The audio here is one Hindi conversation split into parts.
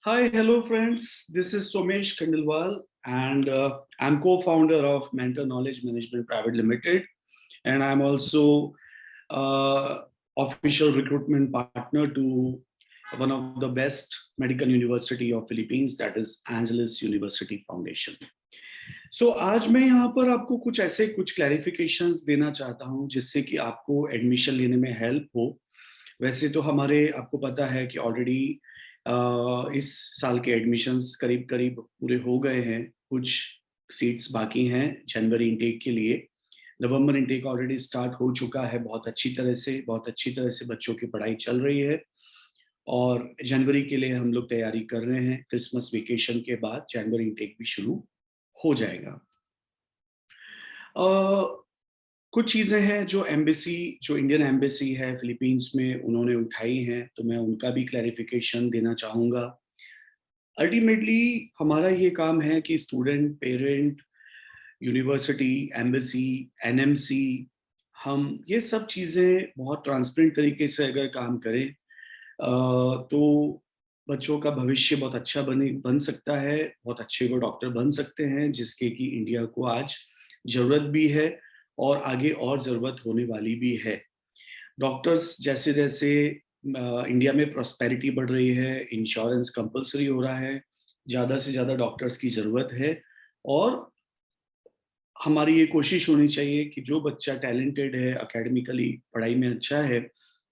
Hi, hello friends. This is Somesh Khandelwal and I'm co-founder of Mentor Knowledge Management Private Limited, and I'm also uh, official recruitment partner to one of the best medical university of Philippines, that is Angeles University Foundation. So आज मैं यहाँ पर आपको कुछ क्लैरिफिकेशंस देना चाहता हूँ जिससे कि आपको एडमिशन लेने में हेल्प हो। वैसे तो हमारे आपको पता है कि ऑलरेडी इस साल के एडमिशन्स करीब करीब पूरे हो गए हैं। कुछ सीट्स बाकी हैं जनवरी इनटेक के लिए। नवंबर इनटेक ऑलरेडी स्टार्ट हो चुका है बहुत अच्छी तरह से बच्चों की पढ़ाई चल रही है और जनवरी के लिए हम लोग तैयारी कर रहे हैं। क्रिसमस वेकेशन के बाद जनवरी इनटेक भी शुरू हो जाएगा। कुछ चीज़ें हैं जो इंडियन एम्बेसी है फिलीपींस में उन्होंने उठाई हैं, तो मैं उनका भी क्लैरिफिकेशन देना चाहूँगा। अल्टीमेटली हमारा ये काम है कि student, parent, university, embassy, NMC, हम ये सब चीज़ें बहुत ट्रांसपेरेंट तरीके से अगर काम करें तो बच्चों का भविष्य बहुत अच्छा बन सकता है, बहुत अच्छे वो डॉक्टर बन सकते हैं जिसके कि इंडिया को आज ज़रूरत भी है और आगे और ज़रूरत होने वाली भी है। डॉक्टर्स जैसे-जैसे इंडिया में प्रॉस्पेरिटी बढ़ रही है, इंश्योरेंस कंपल्सरी हो रहा है, ज़्यादा से ज़्यादा डॉक्टर्स की ज़रूरत है और हमारी ये कोशिश होनी चाहिए कि जो बच्चा टैलेंटेड है, एकेडमिकली पढ़ाई में अच्छा है,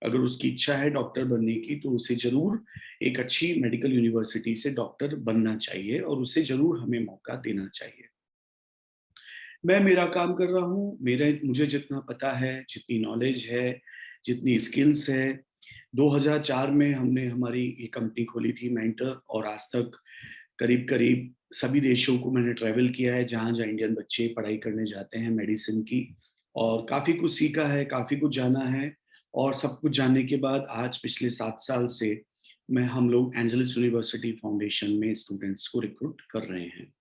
अगर उसकी इच्छा है डॉक्टर बनने की, तो उसे ज़रूर एक अच्छी मेडिकल यूनिवर्सिटी से डॉक्टर बनना चाहिए और उसे ज़रूर हमें मौका देना चाहिए। मैं मेरा काम कर रहा हूँ, मुझे जितना पता है, जितनी नॉलेज है, जितनी स्किल्स है, 2004 में हमने हमारी ये कंपनी खोली थी मेंटर और आज तक करीब-करीब सभी देशों को मैंने ट्रैवल किया है, जहाँ-जहाँ इंडियन बच्चे पढ़ाई करने जाते हैं मेडिसिन की और काफ़ी कुछ सीखा है, काफ़ी कुछ जाना है और सब कुछ जानने के बाद आज पिछले 7 साल से हम लोग एंजेलिस यूनिवर्सिटी फाउंडेशन में स्टूडेंट्स को रिक्रूट कर रहे हैं।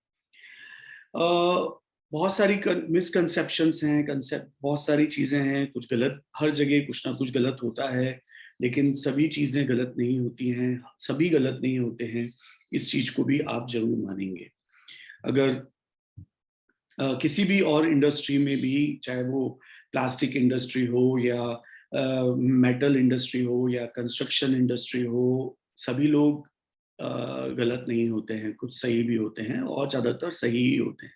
बहुत सारी मिसकंसेप्शंस हैं, कंसेप्ट बहुत सारी चीज़ें हैं, कुछ गलत हर जगह कुछ ना कुछ गलत होता है, लेकिन सभी चीज़ें गलत नहीं होती हैं, सभी गलत नहीं होते हैं, इस चीज़ को भी आप ज़रूर मानेंगे। अगर किसी भी और इंडस्ट्री में भी, चाहे वो प्लास्टिक इंडस्ट्री हो या मेटल इंडस्ट्री हो या कंस्ट्रक्शन इंडस्ट्री हो, सभी लोग गलत नहीं होते हैं, कुछ सही भी होते हैं और ज़्यादातर सही ही होते हैं।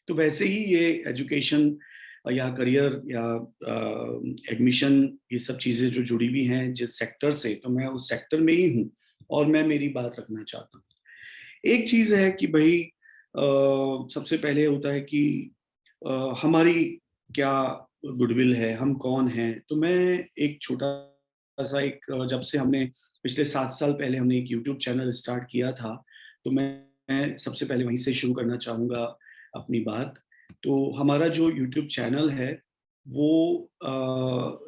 तो वैसे ही ये एजुकेशन या करियर या एडमिशन, ये सब चीज़ें जो जुड़ी हुई हैं जिस सेक्टर से, तो मैं उस सेक्टर में ही हूँ और मैं मेरी बात रखना चाहता हूँ। एक चीज़ है कि भई सबसे पहले होता है कि हमारी क्या गुडविल है, हम कौन हैं? तो मैं एक छोटा-सा जब से हमने पिछले 7 साल पहले हमने एक यूट्यूब चैनल स्टार्ट किया था, तो मैं सबसे पहले वहीं से शुरू करना चाहूँगा अपनी बात। तो हमारा जो यूट्यूब चैनल है, वो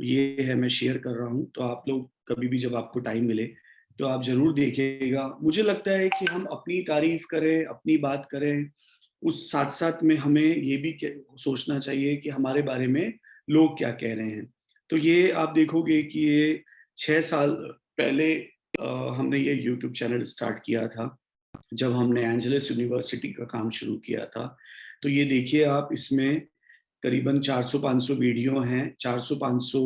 ये है, मैं शेयर कर रहा हूँ, तो आप लोग कभी भी जब आपको टाइम मिले, तो आप ज़रूर देखिएगा। मुझे लगता है कि हम अपनी तारीफ़ करें, अपनी बात करें, उस साथ-साथ में हमें ये भी सोचना चाहिए कि हमारे बारे में लोग क्या कह रहे हैं। तो ये आप देखोगे कि ये 6 साल पहले हमने ये यूट्यूब चैनल स्टार्ट किया था, जब हमने एंजेलिस यूनिवर्सिटी का काम शुरू किया था। तो ये देखिए आप, इसमें करीबन 400-500 वीडियो हैं। 400-500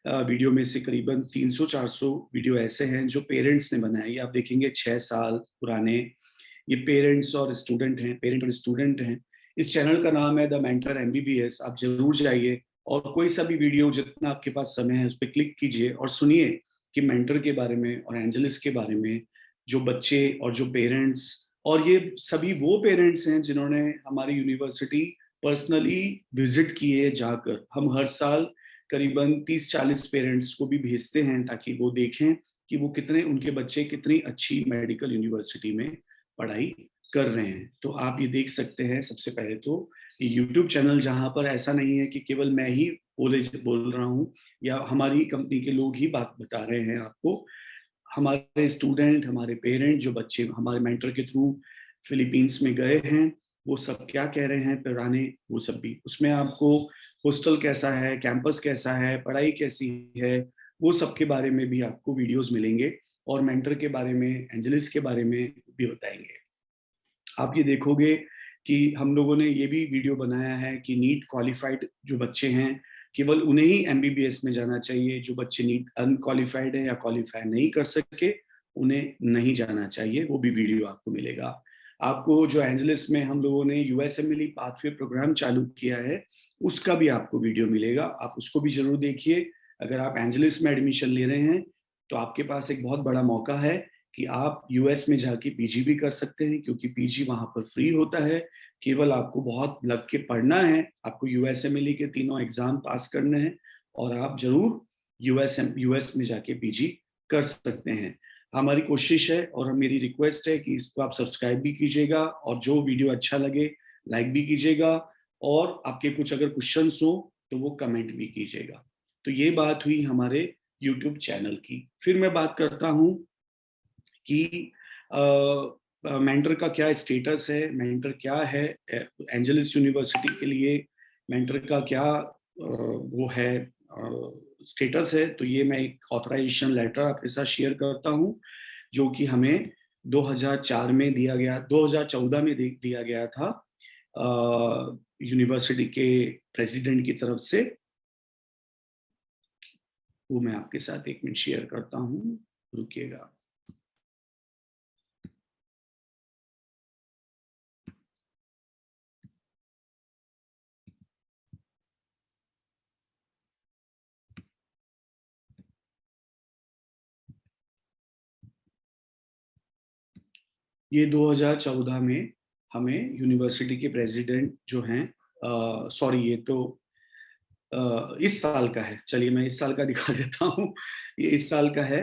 वीडियो में से करीबन 300-400 वीडियो ऐसे हैं जो पेरेंट्स ने बनाए। ये आप देखेंगे 6 साल पुराने, ये पेरेंट और स्टूडेंट हैं। इस चैनल का नाम है द मेंटर एमबीबीएस। आप ज़रूर जाइए और कोई सा भी वीडियो जितना आपके पास समय है उस पे क्लिक कीजिए और सुनिए कि मेंटर के बारे में और एंजेलिस के बारे में, जो बच्चे और जो पेरेंट्स, और ये सभी वो पेरेंट्स हैं जिन्होंने हमारी यूनिवर्सिटी पर्सनली विजिट किए जाकर। हम हर साल करीबन 30-40 पेरेंट्स को भी भेजते हैं ताकि वो देखें कि उनके बच्चे कितनी अच्छी मेडिकल यूनिवर्सिटी में पढ़ाई कर रहे हैं। तो आप ये देख सकते हैं सबसे पहले तो ये यूट्यूब चैनल, जहाँ पर ऐसा नहीं है कि केवल मैं ही बोल रहा हूँ या हमारी कंपनी के लोग ही बात बता रहे हैं आपको। हमारे स्टूडेंट, हमारे पेरेंट, जो बच्चे हमारे मेंटर के थ्रू फिलीपींस में गए हैं, वो सब क्या कह रहे हैं पुराने, वो सब भी उसमें आपको हॉस्टल कैसा है, कैंपस कैसा है, पढ़ाई कैसी है, वो सब के बारे में भी आपको वीडियोस मिलेंगे और मेंटर के बारे में, एंजेलिस के बारे में भी बताएंगे। आप ये देखोगे कि हम लोगों ने ये भी वीडियो बनाया है कि नीट क्वालिफाइड जो बच्चे हैं केवल उन्हें ही एमबीबीएस में जाना चाहिए, जो बच्चे नीट अनक्वालिफाइड है या क्वालिफाई नहीं कर सके उन्हें नहीं जाना चाहिए, वो भी वीडियो आपको मिलेगा। आपको जो एंजलिस में हम लोगों ने यूएसएमएलई पाथवे प्रोग्राम चालू किया है उसका भी आपको वीडियो मिलेगा, आप उसको भी जरूर देखिए। अगर आप एंजलिस में एडमिशन ले रहे हैं तो आपके पास एक बहुत बड़ा मौका है कि आप यूएस में जाके पीजी भी कर सकते हैं, क्योंकि पीजी वहां पर फ्री होता है। केवल आपको बहुत लग के पढ़ना है, आपको यूएसएमएलई के तीनों एग्जाम पास करने हैं और आप जरूर यूएस में जाके पीजी कर सकते हैं। हमारी कोशिश है और मेरी रिक्वेस्ट है कि इसको आप सब्सक्राइब भी कीजिएगा और जो वीडियो अच्छा लगे लाइक भी कीजिएगा और आपके कुछ अगर क्वेश्चंस हो तो वो कमेंट भी कीजिएगा। तो ये बात हुई हमारे यूट्यूब चैनल की। फिर मैं बात करता हूँ कि मेंटर का क्या स्टेटस है, मेंटर क्या है एंजलिस यूनिवर्सिटी के लिए, मेंटर का क्या वो है स्टेटस है। तो ये मैं एक ऑथराइजेशन लेटर आपके साथ शेयर करता हूँ जो कि हमें 2004 में दिया गया, 2014 में दिया गया था यूनिवर्सिटी के प्रेसिडेंट की तरफ से। वो मैं आपके साथ एक मिनट शेयर करता हूँ, रुकिएगा। ये 2014 में हमें यूनिवर्सिटी के प्रेसिडेंट जो हैं, सॉरी ये तो इस साल का है, चलिए मैं इस साल का दिखा देता हूँ। ये इस साल का है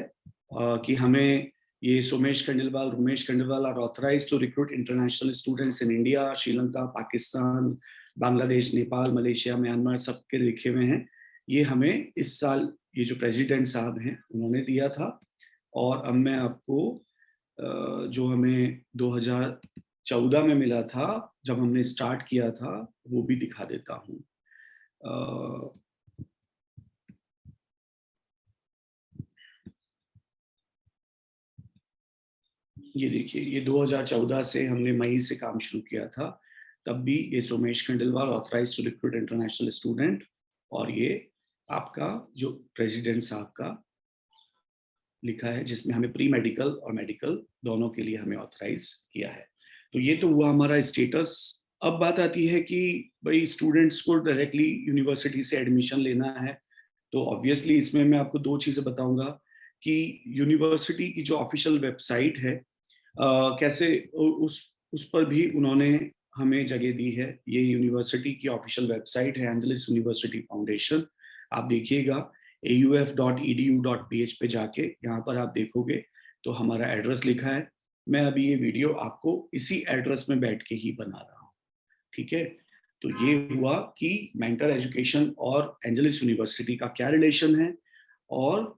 कि हमें ये Somesh Khandelwal, Romesh Khandelwal are authorised to recruit international students in India, Sri Lanka, Pakistan, Bangladesh, Nepal, Malaysia, Myanmar, सबके लिखे हुए हैं। ये हमें इस साल ये जो प्रेसिडेंट साहब हैं उन्होंने दिया था। और अब मैं आपको जो हमें 2014 में मिला था जब हमने स्टार्ट किया था वो भी दिखा देता हूँ। ये देखिए, ये 2014 से हमने मई से काम शुरू किया था, तब भी ये Somesh Khandelwal authorised to recruit international student, और ये आपका जो प्रेसिडेंट साहब का लिखा है जिसमें हमें प्री मेडिकल और मेडिकल दोनों के लिए हमें ऑथराइज किया है। तो ये तो हुआ हमारा स्टेटस। अब बात आती है कि भाई स्टूडेंट्स को डायरेक्टली यूनिवर्सिटी से एडमिशन लेना है, तो ऑब्वियसली इसमें मैं आपको दो चीजें बताऊंगा कि यूनिवर्सिटी की जो ऑफिशियल वेबसाइट है कैसे उस पर भी उन्होंने हमें जगह दी है। ये यूनिवर्सिटी की ऑफिशियल वेबसाइट है, एंजलिस यूनिवर्सिटी फाउंडेशन। आप देखिएगा au.edu.ph पे जाके यहाँ पर आप देखोगे तो हमारा एड्रेस लिखा है। मैं अभी ये वीडियो आपको इसी एड्रेस में बैठ के ही बना रहा हूँ, ठीक है। तो ये हुआ कि मेंटर एजुकेशन और एंजलिस यूनिवर्सिटी का क्या रिलेशन है, और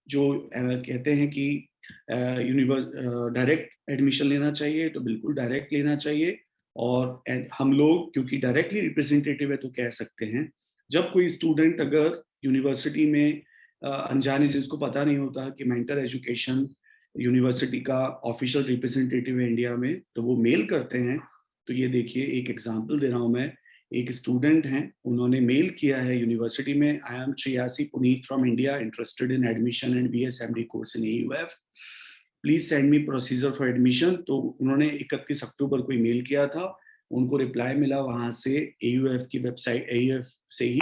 जो कहते हैं कि डायरेक्ट एडमिशन लेना चाहिए तो बिल्कुल डायरेक्ट लेना चाहिए। और हम लोग क्योंकि डायरेक्टली रिप्रेजेंटेटिव है तो कह सकते हैं जब कोई स्टूडेंट अगर यूनिवर्सिटी में अनजाने, जिसको पता नहीं होता कि मेंटर एजुकेशन यूनिवर्सिटी का ऑफिशियल रिप्रेजेंटेटिव है इंडिया में, तो वो मेल करते हैं। तो ये देखिए एक एग्जांपल दे रहा हूँ मैं। एक स्टूडेंट हैं, उन्होंने मेल किया है यूनिवर्सिटी में, I am Shreyasi Puneet from India, interested in admission and BSMD course in AUF, please send me procedure for admission. तो उन्होंने 31 अक्टूबर को ईमेल किया था, उनको रिप्लाई मिला वहां से एयूएफ की वेबसाइट, एयूएफ से ही,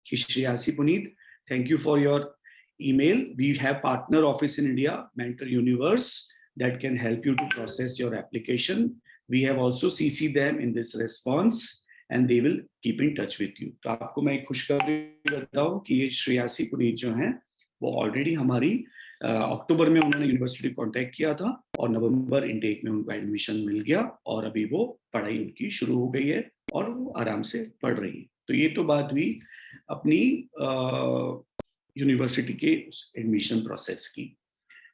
कि Shreyasi Puneet, thank you for your email. We have partner office in India, Mentor Universe, that can help you to process your application. We have also CC them in this response and they will keep in touch with you. तो आपको मैं एक खुशखबरी बताऊं कि ये श्रेयासी पुनीत जो हैं वो ऑलरेडी हमारी अक्टूबर में उन्होंने यूनिवर्सिटी कांटेक्ट किया था और नवंबर इनटेक में उनको एडमिशन मिल गया और अभी वो पढ़ाई उनकी शुरू हो गई है और वो आराम से पढ़ रही है। तो ये तो बात हुई अपनी यूनिवर्सिटी के एडमिशन प्रोसेस की।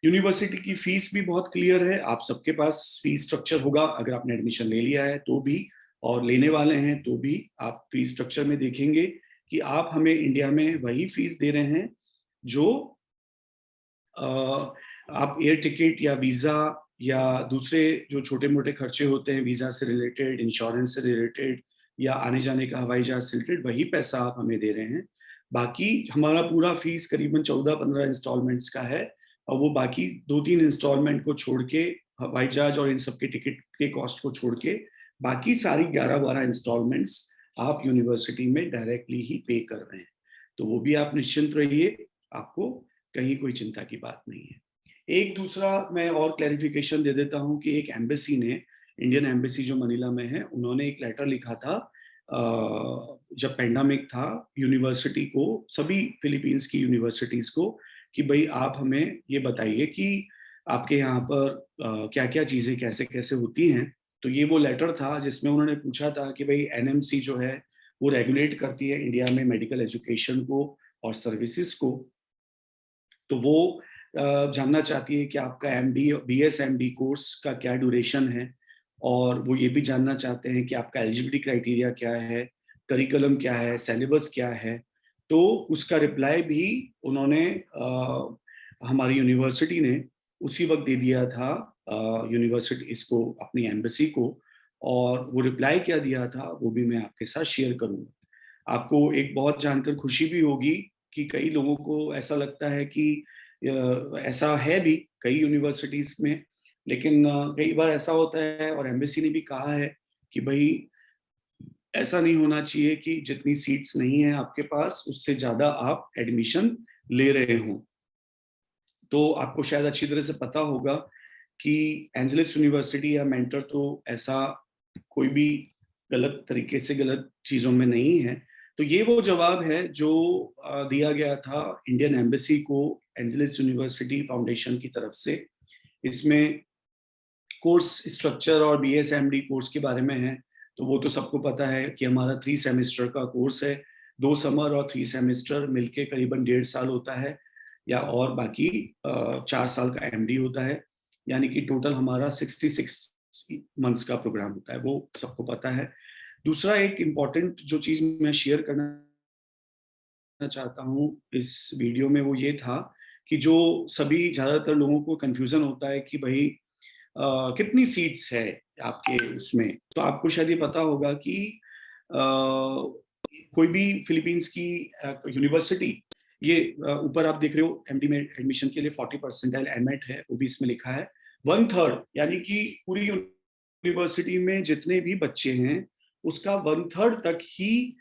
यूनिवर्सिटी की फीस भी बहुत क्लियर है, आप सबके पास फीस स्ट्रक्चर होगा अगर आपने एडमिशन ले लिया है तो भी, और लेने वाले हैं तो भी आप फीस स्ट्रक्चर में देखेंगे कि आप हमें इंडिया में वही फीस दे रहे हैं जो आप एयर टिकट या वीजा या दूसरे जो छोटे मोटे खर्चे होते हैं वीजा से रिलेटेड, इंश्योरेंस से रिलेटेड या आने जाने का हवाई जहाज से रिलेटेड, वही पैसा आप हमें दे रहे हैं। बाकी हमारा पूरा फीस करीबन 14-15 इंस्टॉलमेंट्स का है, और वो बाकी 2-3 इंस्टॉलमेंट को छोड़ के, हवाई जहाज और इन सब के टिकट के कॉस्ट को छोड़ के, बाकी सारी 11-12 इंस्टॉलमेंट्स आप यूनिवर्सिटी में डायरेक्टली ही पे कर रहे हैं। तो वो भी आप निश्चिंत रहिए, आपको कहीं कोई चिंता की बात नहीं है। एक दूसरा मैं और क्लैरिफिकेशन दे देता हूं कि एक एम्बेसी ने, इंडियन एम्बेसी जो मनीला में है, उन्होंने एक लेटर लिखा था जब पेंडेमिक था यूनिवर्सिटी को, सभी फिलीपींस की यूनिवर्सिटीज को, कि भाई आप हमें ये बताइए कि आपके यहाँ पर क्या क्या चीज़ें कैसे कैसे होती हैं। तो ये वो लेटर था जिसमें उन्होंने पूछा था कि भाई एनएमसी जो है वो रेगुलेट करती है इंडिया में मेडिकल एजुकेशन को और सर्विसेज को। तो वो जानना चाहती है कि आपका एमडी बीएसएमडी कोर्स का क्या ड्यूरेशन है, और वो ये भी जानना चाहते हैं कि आपका एलिजिबिलिटी क्राइटेरिया क्या है, करिकुलम क्या है, सिलेबस क्या है। तो उसका रिप्लाई भी उन्होंने हमारी यूनिवर्सिटी ने उसी वक्त दे दिया था यूनिवर्सिटी इसको, अपनी एम्बेसी को। और वो रिप्लाई क्या दिया था वो भी मैं आपके साथ शेयर करूंगा। आपको एक बहुत जानकर खुशी भी होगी कि कई लोगों को ऐसा लगता है कि ऐसा है भी कई यूनिवर्सिटीज में, लेकिन कई बार ऐसा होता है, और एम्बेसी ने भी कहा है कि भाई ऐसा नहीं होना चाहिए कि जितनी सीट्स नहीं है आपके पास उससे ज्यादा आप एडमिशन ले रहे हो। तो आपको शायद अच्छी तरह से पता होगा कि एंजलिस यूनिवर्सिटी या मेंटर तो ऐसा कोई भी गलत तरीके से गलत चीजों में नहीं है। तो ये वो जवाब है जो दिया गया था इंडियन एम्बेसी को एंजलिस यूनिवर्सिटी फाउंडेशन की तरफ से। इसमें कोर्स स्ट्रक्चर और बीएसएमडी कोर्स के बारे में है। तो वो तो सबको पता है कि हमारा 3 सेमेस्टर का कोर्स है, 2 समर और 3 सेमेस्टर मिलके करीबन 1.5 साल होता है, या और बाकी 4 साल का एमडी होता है, यानी कि टोटल हमारा 66 मंथ्स का प्रोग्राम होता है, वो सबको पता है। दूसरा एक इम्पॉर्टेंट जो चीज मैं शेयर करना चाहता हूँ इस वीडियो में वो ये था कि जो सभी ज्यादातर लोगों को कंफ्यूजन होता है कि भाई कितनी सीट्स है आपके उसमें। तो आपको शायद ये पता होगा कि कोई भी फिलीपींस की यूनिवर्सिटी, ये ऊपर आप देख रहे हो एमडी में एडमिशन के लिए 40 परसेंटाइल एमएट है, वो भी इसमें लिखा है। 1/3 यानी कि पूरी यूनिवर्सिटी में जितने भी बच्चे हैं उसका 1/3 तक ही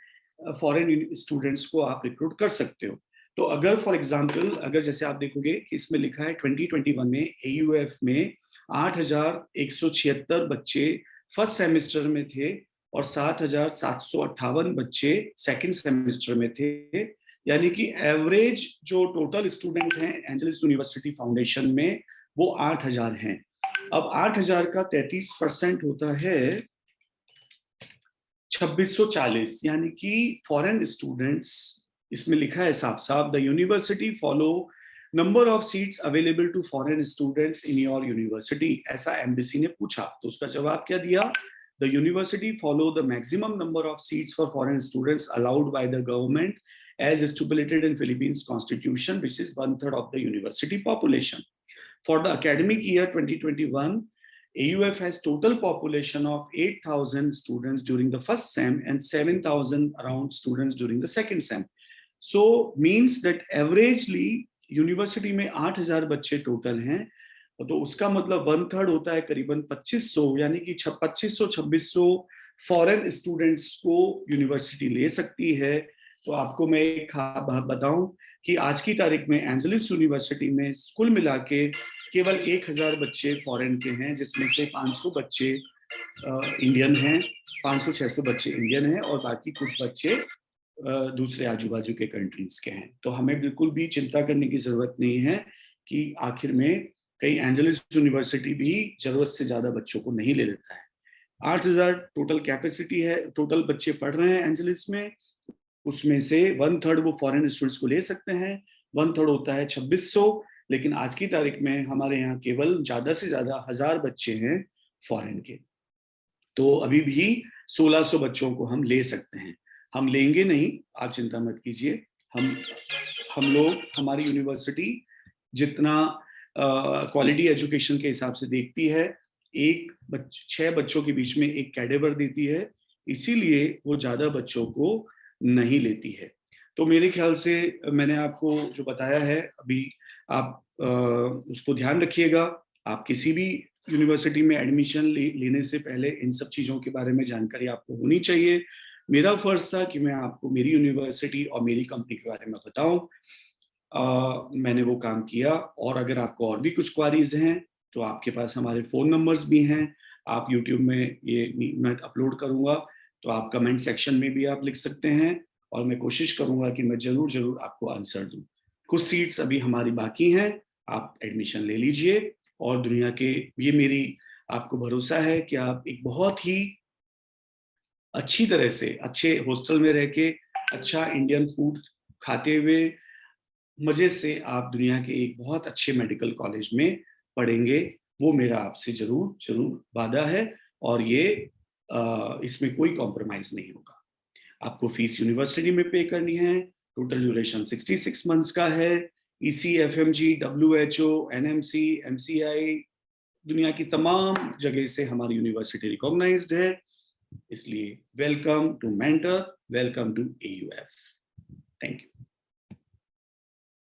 फॉरेन स्टूडेंट्स को आप रिक्रूट कर सकते हो। तो अगर फॉर एग्जांपल, अगर जैसे आप देखोगे कि इसमें लिखा है 2021 में एयूएफ में 8,176 बच्चे फर्स्ट सेमेस्टर में थे और 7,758 बच्चे सेकंड सेमेस्टर में थे, यानी कि एवरेज जो टोटल स्टूडेंट हैं एंजलिस यूनिवर्सिटी फाउंडेशन में वो 8,000 हैं। अब 8,000 का 33% होता है 2640, यानी कि फॉरेन स्टूडेंट्स, इसमें लिखा है साफ साफ, the university follow number of seats available to foreign students in your university, ऐसा एम्बेसी ने पूछा। तो उसका जवाब क्या दिया? The university follow the maximum number of seats for foreign students allowed by the government as stipulated in Philippines constitution, which is 1/3 of the university population. For the academic year 2021, AUF has total population of 8,000 students during the first sem and 7,000 around students during the second sem. So means that averagely university में 8,000 बच्चे टोटल हैं, तो उसका मतलब 1/3 होता है करीबन 2,500, यानी कि 2,500-2,600 फॉरेन स्टूडेंट्स को यूनिवर्सिटी ले सकती है। तो आपको मैं एक बताऊं कि आज की तारीख में एंजलिस यूनिवर्सिटी में कुल मिला के केवल 1,000 बच्चे फॉरेन के हैं, जिसमें से 500 बच्चे इंडियन हैं, 500-600 बच्चे इंडियन हैं, और बाकी कुछ बच्चे दूसरे आजू बाजू के कंट्रीज के हैं। तो हमें बिल्कुल भी चिंता करने की जरूरत नहीं है कि आखिर में कहीं एंजलिस यूनिवर्सिटी भी जरूरत से ज्यादा बच्चों को नहीं ले लेता है। 8,000 टोटल कैपेसिटी है, टोटल बच्चे पढ़ रहे हैं एंजलिस में, उसमें से 1/3 वो फॉरेन स्टूडेंट्स को ले सकते हैं, 1/3 होता है 2,600। लेकिन आज की तारीख में हमारे यहाँ केवल ज्यादा से ज्यादा 1,000 बच्चे हैं फॉरेन के। तो अभी भी 1,600 बच्चों को हम ले सकते हैं। हम लेंगे नहीं, आप चिंता मत कीजिए। हम लोग, हमारी यूनिवर्सिटी जितना क्वालिटी एजुकेशन के हिसाब से देखती है, 6 बच्चों के बीच में एक कैडेवर देती है, इसीलिए वो ज्यादा बच्चों को नहीं लेती है। तो मेरे ख्याल से मैंने आपको जो बताया है अभी, आप उसको ध्यान रखिएगा। आप किसी भी यूनिवर्सिटी में एडमिशन लेने से पहले इन सब चीजों के बारे में जानकारी आपको होनी चाहिए। मेरा फर्ज था कि मैं आपको मेरी यूनिवर्सिटी और मेरी कंपनी के बारे में बताऊं। मैंने वो काम किया। और अगर आपको और भी कुछ क्वारीज हैं तो आपके पास हमारे फोन नंबर्स भी हैं। आप यूट्यूब में ये मैं अपलोड करूंगा, तो आप कमेंट सेक्शन में भी आप लिख सकते हैं, और मैं कोशिश करूंगा कि मैं जरूर जरूर आपको आंसर दूं। कुछ सीट्स अभी हमारी बाकी हैं, आप एडमिशन ले लीजिए। और दुनिया के, ये मेरी आपको भरोसा है कि आप एक बहुत ही अच्छी तरह से अच्छे हॉस्टल में रह के अच्छा इंडियन फूड खाते हुए मजे से आप दुनिया के एक बहुत अच्छे मेडिकल कॉलेज में पढ़ेंगे। वो मेरा आपसे जरूर जरूर वादा है। और ये इसमें कोई कॉम्प्रोमाइज नहीं होगा। आपको फीस यूनिवर्सिटी में पे करनी है। टोटल ड्यूरेशन 66 मंथ्स का है। EC, FMG, WHO, NMC, MCI, दुनिया की तमाम जगह से हमारी यूनिवर्सिटी रिकॉग्नाइज्ड है। इसलिए welcome to mentor, welcome to AUF. Thank you.